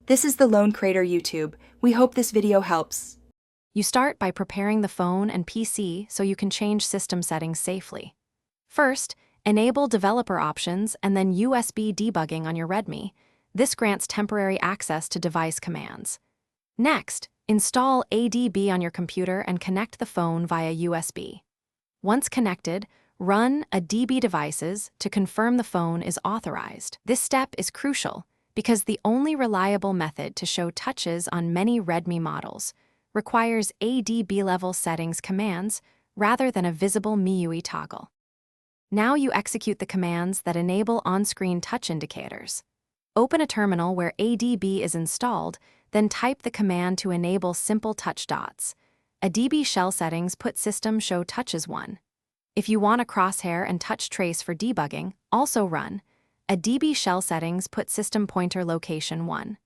This is the Lone Creator YouTube. We hope this video helps. You start by preparing the phone and PC so you can change system settings safely. First, enable developer options and then USB debugging on your Redmi. This grants temporary access to device commands. Next, install ADB on your computer and connect the phone via USB. Once connected, run ADB devices to confirm the phone is authorized. This step is crucial because the only reliable method to show touches on many Redmi models requires ADB level settings commands rather than a visible MIUI toggle. Now you execute the commands that enable on-screen touch indicators. Open a terminal where ADB is installed, then type the command to enable simple touch dots. ADB shell settings put system show touches 1. If you want a crosshair and touch trace for debugging, also run ADB shell settings put system pointer location 1.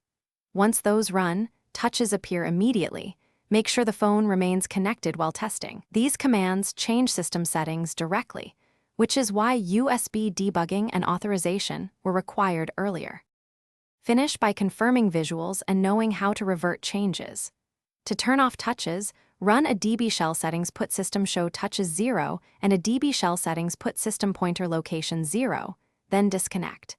Once those run, touches appear immediately. Make sure the phone remains connected while testing. These commands change system settings directly, which is why USB debugging and authorization were required earlier. Finish by confirming visuals and knowing how to revert changes. To turn off touches, run ADB shell settings put system show touches 0 and ADB shell settings put system pointer location 0, then disconnect.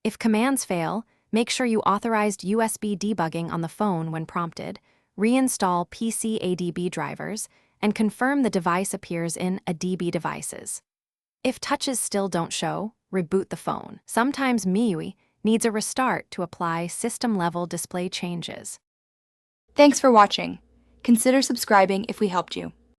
If commands fail, make sure you authorized USB debugging on the phone when prompted, reinstall PC ADB drivers, and confirm the device appears in ADB devices. If touches still don't show, reboot the phone. Sometimes MIUI needs a restart to apply system-level display changes. Thanks for watching. Consider subscribing if we helped you.